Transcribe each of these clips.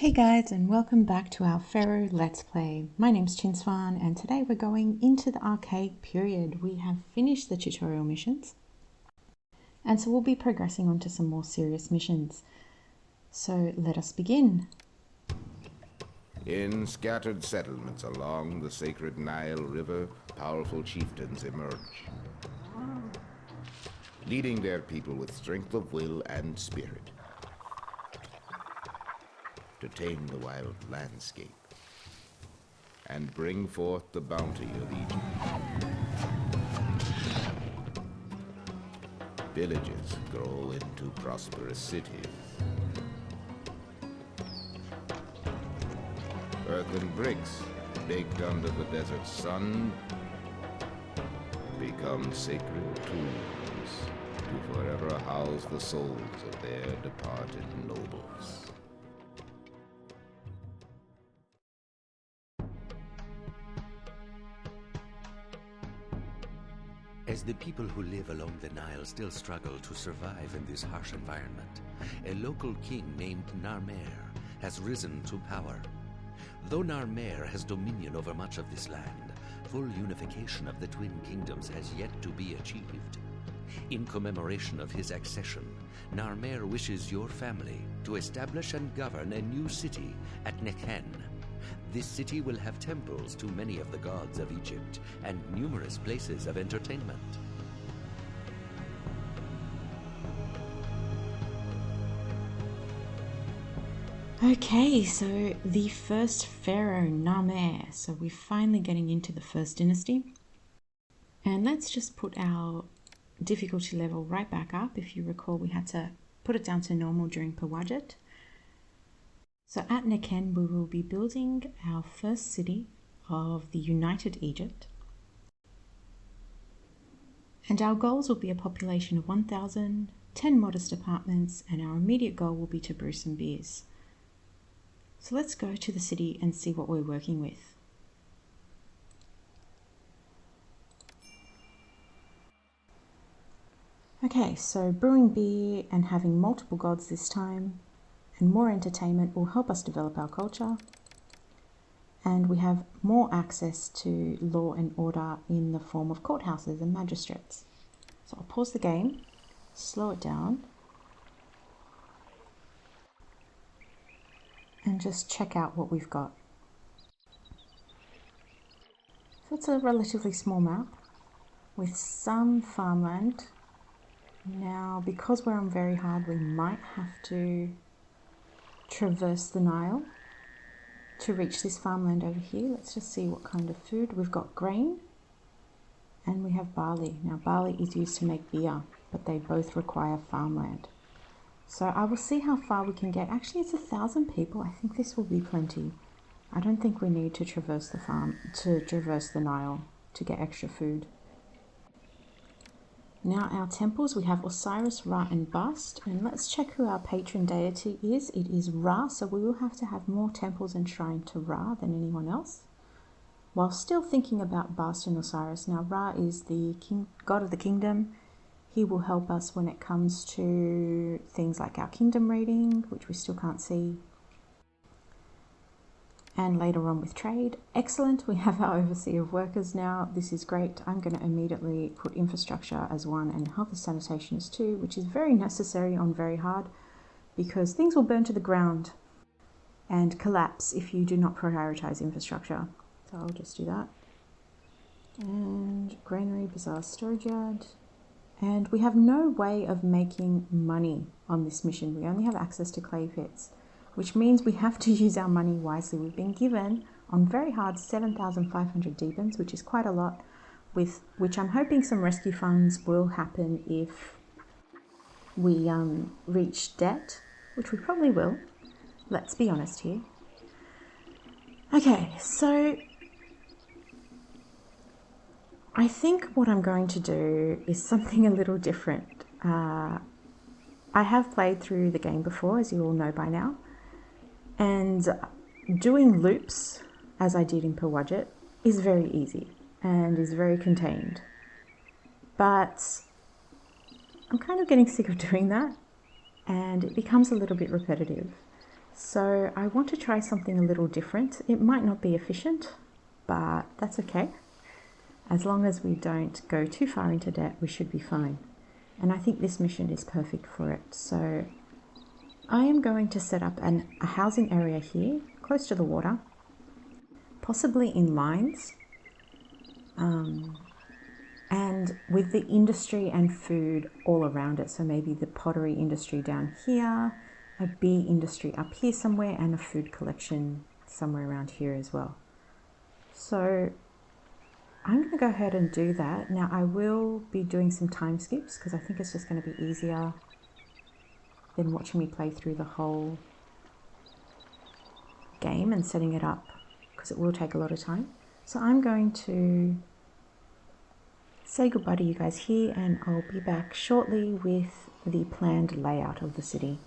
Hey guys, and welcome back to our Pharaoh Let's Play. My name's Chinswan, and today we're going into the archaic period. We have finished the tutorial missions, and so we'll be progressing on to some more serious missions. So let us begin. In scattered settlements along the sacred Nile River, powerful chieftains emerge, leading their people with strength of will and spirit to tame the wild landscape and bring forth the bounty of Egypt. Villages grow into prosperous cities. Earthen bricks, baked under the desert sun, become sacred tombs to forever house the souls of their departed nobles. As the people who live along the Nile still struggle to survive in this harsh environment, a local king named Narmer has risen to power. Though Narmer has dominion over much of this land, full unification of the twin kingdoms has yet to be achieved. In commemoration of his accession, Narmer wishes your family to establish and govern a new city at Nekhen. This city will have temples to many of the gods of Egypt and numerous places of entertainment. Okay, so the first pharaoh, Narmer. So we're finally getting into the first dynasty. And let's just put our difficulty level right back up. If you recall, we had to put it down to normal during Pawadjet. So at Nekhen, we will be building our first city of the United Egypt. And our goals will be a population of 1,000, 10 modest apartments, and our immediate goal will be to brew some beers. So let's go to the city and see what we're working with. Okay, so brewing beer and having multiple gods this time and more entertainment will help us develop our culture. And we have more access to law and order in the form of courthouses and magistrates. So I'll pause the game, slow it down, and just check out what we've got. So it's a relatively small map with some farmland. Now, because we're on very hard, we might have to traverse the Nile to reach this farmland over here. Let's just see what kind of food. We've got grain and we have barley. Now, barley is used to make beer, but they both require farmland. So I will see how far we can get. Actually, it's 1,000 people. I think this will be plenty. I don't think we need to traverse the Nile to get extra food. Now our temples, we have Osiris, Ra and Bast, and let's check who our patron deity is. It is Ra, so we will have to have more temples and shrine to Ra than anyone else. While still thinking about Bast and Osiris, now Ra is the god of the kingdom. He will help us when it comes to things like our kingdom rating, which we still can't see. And later on with trade. Excellent, we have our overseer of workers now. This is great. I'm going to immediately put infrastructure as 1 and health and sanitation as 2, which is very necessary on very hard because things will burn to the ground and collapse if you do not prioritize infrastructure. So I'll just do that. And granary, bazaar, storage yard. And we have no way of making money on this mission. We only have access to clay pits, which means we have to use our money wisely. We've been given on very hard 7,500 deepens, which is quite a lot, with which I'm hoping some rescue funds will happen if we reach debt, which we probably will. Let's be honest here. Okay, so I think what I'm going to do is something a little different. I have played through the game before, as you all know by now. And doing loops, as I did in Pawadjet, is very easy and is very contained. But I'm kind of getting sick of doing that, and it becomes a little bit repetitive. So I want to try something a little different. It might not be efficient, but that's okay. As long as we don't go too far into debt, we should be fine. And I think this mission is perfect for it. So I am going to set up a housing area here, close to the water, possibly in lines, and with the industry and food all around it. So maybe the pottery industry down here, a bee industry up here somewhere, and a food collection somewhere around here as well. So I'm going to go ahead and do that. Now I will be doing some time skips because I think it's just going to be easier than watching me play through the whole game and setting it up, because it will take a lot of time. So I'm going to say goodbye to you guys here, and I'll be back shortly with the planned layout of the city.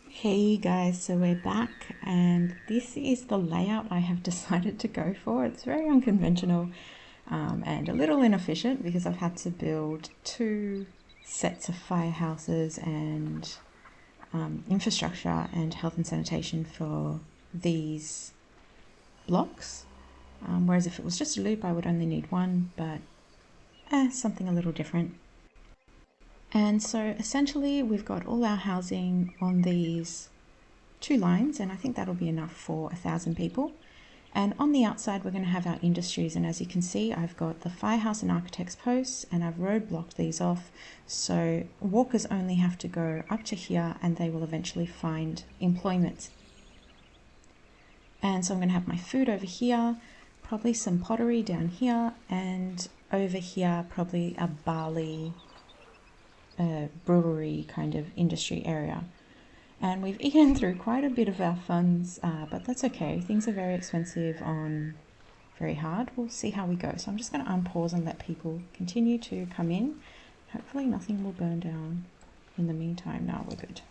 Hey guys, so we're back, and this is the layout I have decided to go for. It's very unconventional and a little inefficient because I've had to build 2 sets of firehouses and infrastructure and health and sanitation for these blocks. Whereas if it was just a loop, I would only need 1, but something a little different. And so essentially we've got all our housing on these 2 lines, and I think that'll be enough for 1,000 people. And on the outside we're going to have our industries, and as you can see I've got the firehouse and architect's posts, and I've roadblocked these off so walkers only have to go up to here and they will eventually find employment. And so I'm going to have my food over here, probably some pottery down here, and over here probably a barley brewery kind of industry area. And we've eaten through quite a bit of our funds, but that's okay. Things are very expensive on very hard. We'll see how we go. So I'm just going to unpause and let people continue to come in. Hopefully nothing will burn down in the meantime. No, we're good.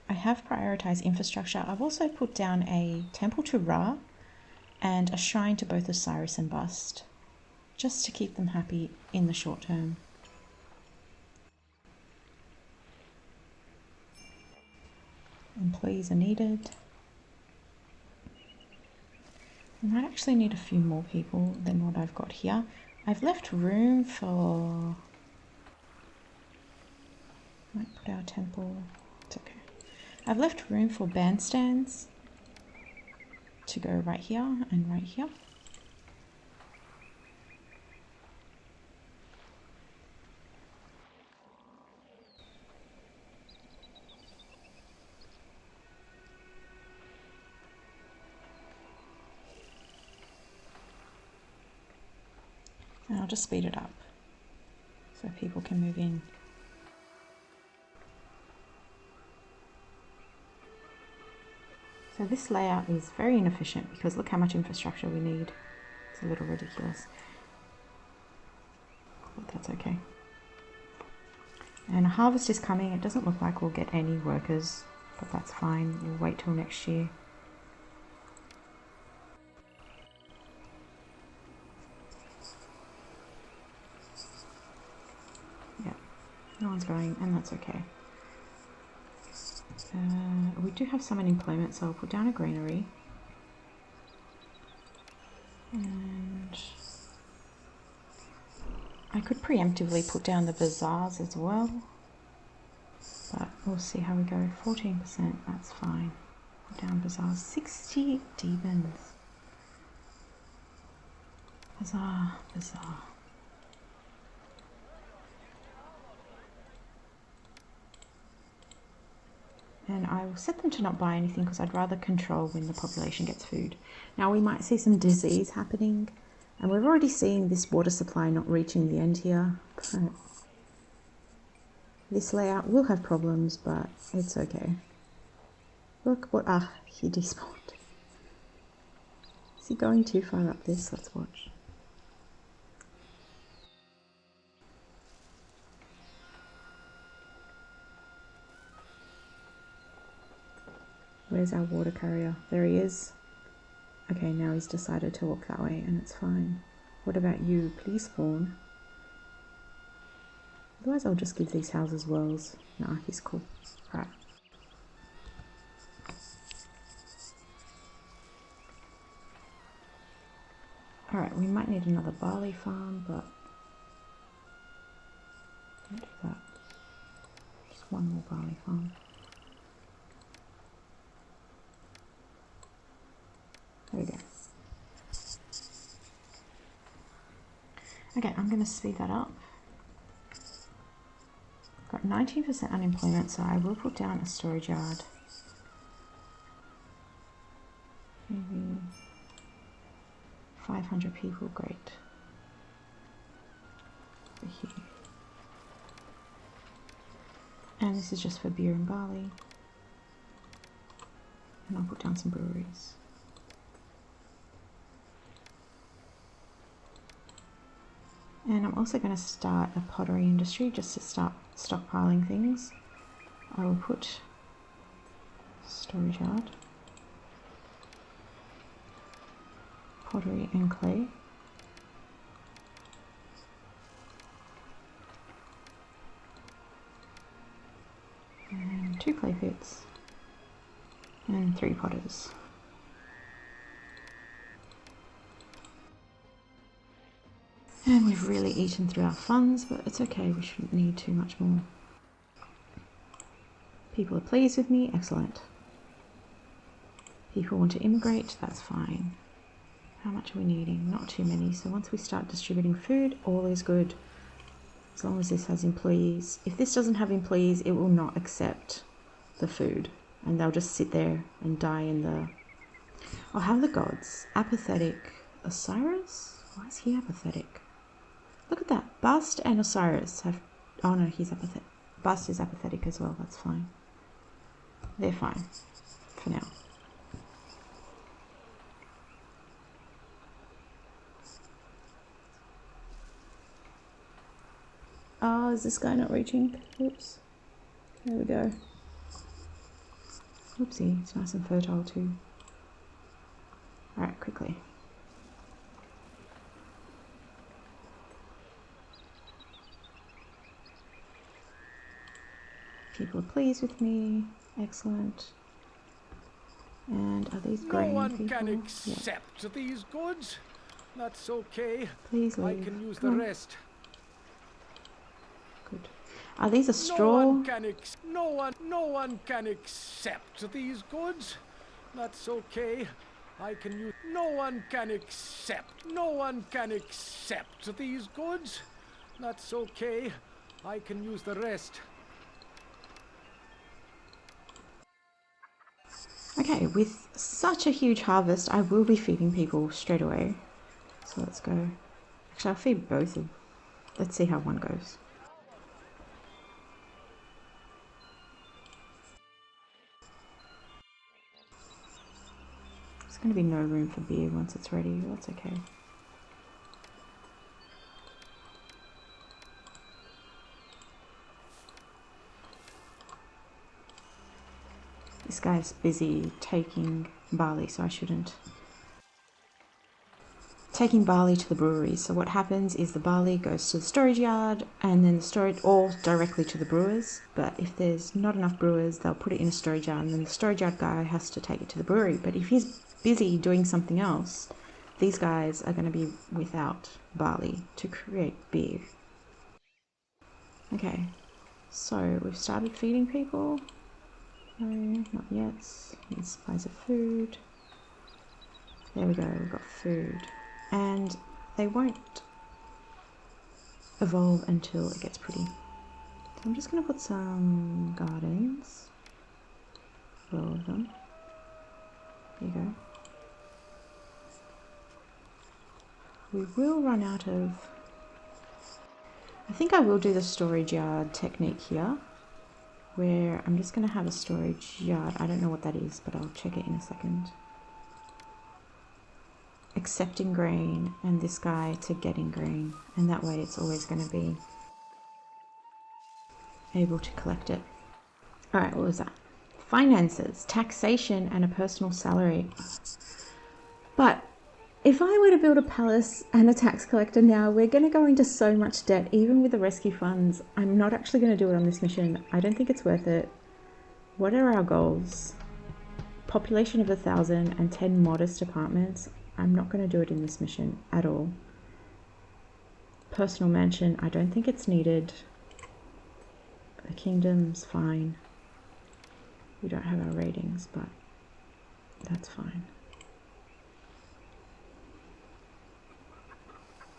I have prioritized infrastructure. I've also put down a temple to Ra and a shrine to both Osiris and Bust, just to keep them happy in the short term. Employees are needed. I might actually need a few more people than what I've got here. I've left room for... might put our temple... it's okay. I've left room for bandstands to go right here and right here. And I'll just speed it up so people can move in. So this layout is very inefficient because look how much infrastructure we need. It's a little ridiculous, but that's okay. And harvest is coming. It doesn't look like we'll get any workers, but that's fine. We'll wait till next year. No one's going, and that's okay. We do have some unemployment, so I'll put down a granary. And I could preemptively put down the bazaars as well, but we'll see how we go. 14%, that's fine. Put down bazaars. 60 demons. Bazaar, bazaar. And I will set them to not buy anything because I'd rather control when the population gets food. Now we might see some disease happening, and we've already seen this water supply not reaching the end here. But this layout will have problems, but it's okay. Look what, he despawned. Is he going too far up this? Let's watch. Where's our water carrier? There he is. Okay, now he's decided to walk that way, and it's fine. What about you? Please spawn. Otherwise I'll just give these houses wells. Nah, he's cool. Right. Alright, we might need another barley farm, but don't do that. Just one more barley farm. There we go. Okay, I'm going to speed that up. Got 19% unemployment, so I will put down a storage yard. Maybe 500 people, great. Over here. And this is just for beer and barley. And I'll put down some breweries. And I'm also going to start a pottery industry just to start stockpiling things. I will put storage yard, pottery and clay. And 2 clay pits and 3 potters. And we've really eaten through our funds, but it's okay, we shouldn't need too much more. People are pleased with me, excellent. People want to immigrate, that's fine. How much are we needing? Not too many, so once we start distributing food, all is good. As long as this has employees. If this doesn't have employees, it will not accept the food. And they'll just sit there and die in the... Oh, how are the gods? Apathetic. Osiris? Why is he apathetic? Look at that. Bast and Osiris have... Oh no, he's apathetic. Bast is apathetic as well, that's fine. They're fine. For now. Oh, is this guy not reaching? Oops. There we go. Oopsie, it's nice and fertile too. Alright, quickly. People are pleased with me. Excellent. And are these grain people? No one can accept these goods. That's okay. Please leave. I can use the rest. Good. Are these a straw? No one can accept these goods. That's okay. I can use. No one can accept these goods. That's okay. I can use the rest. Okay, with such a huge harvest, I will be feeding people straight away. So let's go. Actually, I'll feed both of. Let's see how one goes. There's going to be no room for beer once it's ready. That's okay. This guy's busy taking barley, so I shouldn't. taking barley to the brewery. So what happens is the barley goes to the storage yard and then the storage all directly to the brewers. But if there's not enough brewers, they'll put it in a storage yard and then the storage yard guy has to take it to the brewery. But if he's busy doing something else, these guys are going to be without barley to create beer. Okay, so we've started feeding people. No, not yet. Need supplies of food. There we go, we've got food. And they won't evolve until it gets pretty. So I'm just going to put some gardens for all of them. There you go. We will run out of... I think I will do the storage yard technique here, where I'm just going to have a storage yard. I don't know what that is, but I'll check it in a second. Accepting grain and this guy to getting grain, and that way it's always going to be able to collect it. Alright, what was that? Finances, taxation and a personal salary. But if I were to build a palace and a tax collector now, we're going to go into so much debt, even with the rescue funds. I'm not actually going to do it on this mission. I don't think it's worth it. What are our goals? Population of 1,000 and 10 modest apartments. I'm not going to do it in this mission at all. Personal mansion, I don't think it's needed. The kingdom's fine. We don't have our ratings, but that's fine.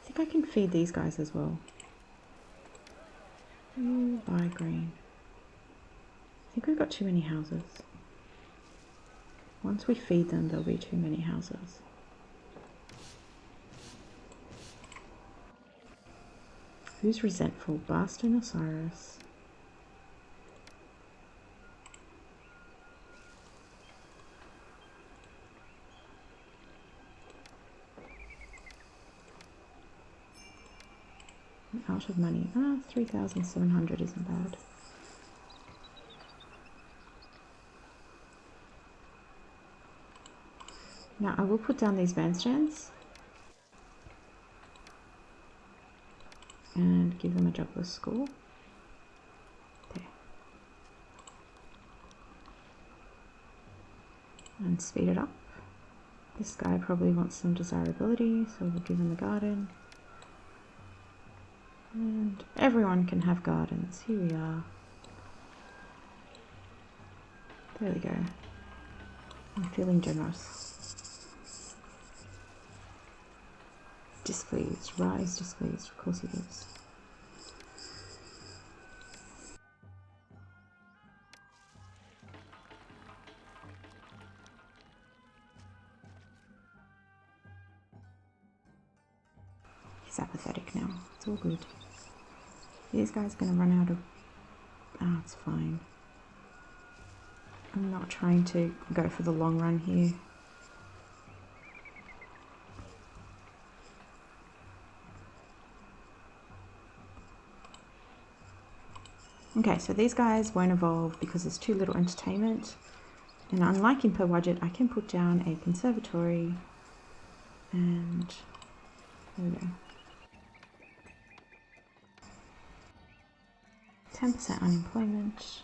I think I can feed these guys as well. Ooh, buy grain. I think we've got too many houses. Once we feed them, there'll be too many houses. Who's resentful? Baston Osiris. I'm out of money. 3,700 isn't bad. Now I will put down these bandstands and give them a juggler's school. There. And speed it up. This guy probably wants some desirability, so we'll give him a garden. And everyone can have gardens. Here we are. There we go. I'm feeling generous. Displeased. Rise displeased. Of course he is. He's apathetic now. It's all good. These guys are going to run out of... Ah, it's fine. I'm not trying to go for the long run here. Okay, so these guys won't evolve because there's too little entertainment. And unlike in Per Budget, I can put down a conservatory. And there we go. 10% unemployment.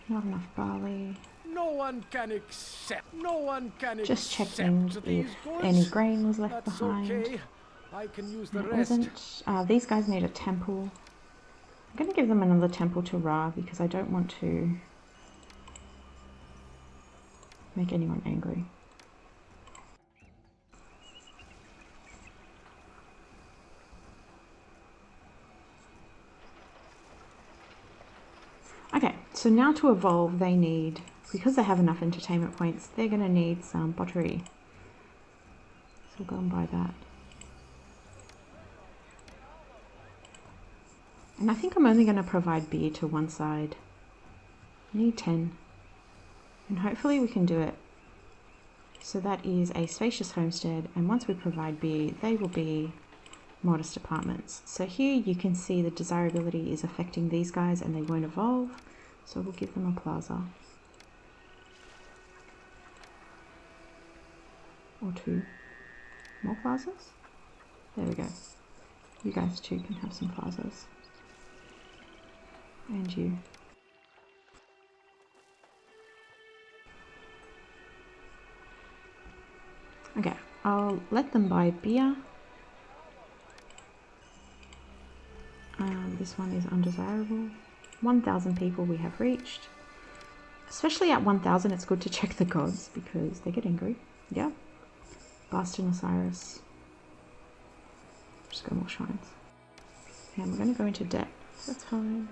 Not enough barley. No one can accept. No one can Just accept checking these if goods. any grain was left That's behind. okay. I can use the And it rest. wasn't. These guys need a temple. I'm going to give them another temple to Ra because I don't want to make anyone angry. Okay, so now to evolve they need, because they have enough entertainment points, they're going to need some pottery. So we'll go and buy that. And I think I'm only going to provide beer to one side. I need 10. And hopefully we can do it. So that is a spacious homestead, and once we provide beer, they will be modest apartments. So here you can see the desirability is affecting these guys and they won't evolve. So we'll give them a plaza. Or two. More plazas? There we go. You guys too can have some plazas. And you. Okay, I'll let them buy beer. This one is undesirable. 1,000 people we have reached. Especially at 1,000, it's good to check the gods because they get angry. Yeah. Bastard Osiris. Just go more shrines. And we're going to go into debt. That's fine.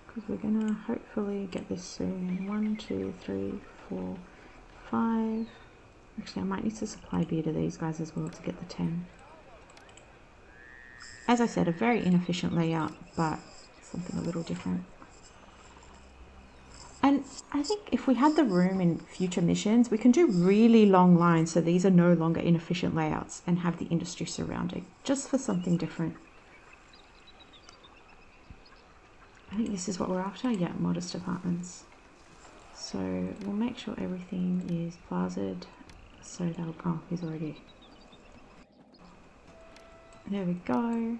Because we're going to hopefully get this soon. 1, 2, 3, 4, 5. Actually, I might need to supply beer to these guys as well to get the 10. As I said, a very inefficient layout, but something a little different. And I think if we had the room in future missions, we can do really long lines so these are no longer inefficient layouts and have the industry surrounding, just for something different. I think this is what we're after. Yeah, modest apartments. So we'll make sure everything is plazaed. So they'll, oh, he's already. There we go.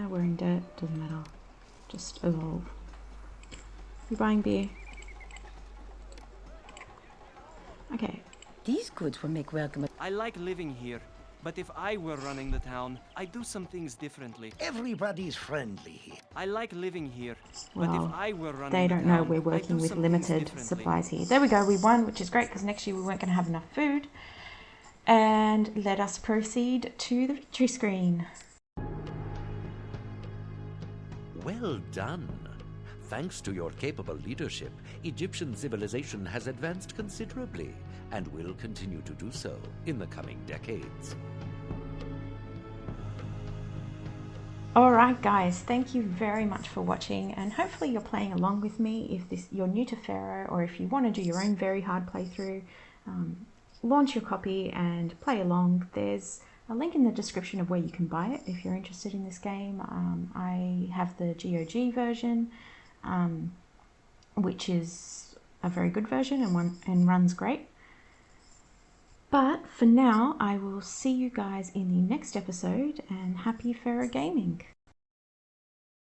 We're in debt, doesn't matter. Just evolve. You're buying beer. Okay. These goods will make welcome. I like living here, but if I were running the town, I'd do some things differently. Everybody's friendly here. I like living here, Well, but if I were running they the don't know town, we're I'd working do with some limited things differently. supplies here. There we go, we won, which is great because next year we weren't going to have enough food. And let us proceed to the victory screen. Well done. Thanks to your capable leadership, Egyptian civilization has advanced considerably and will continue to do so in the coming decades. Alright guys, thank you very much for watching, and hopefully you're playing along with me. If you're new to Pharaoh, or if you want to do your own very hard playthrough, launch your copy and play along. There's a link in the description of where you can buy it if you're interested in this game. I have the GOG version, which is a very good version and runs great. But for now, I will see you guys in the next episode, and happy Pharaoh gaming!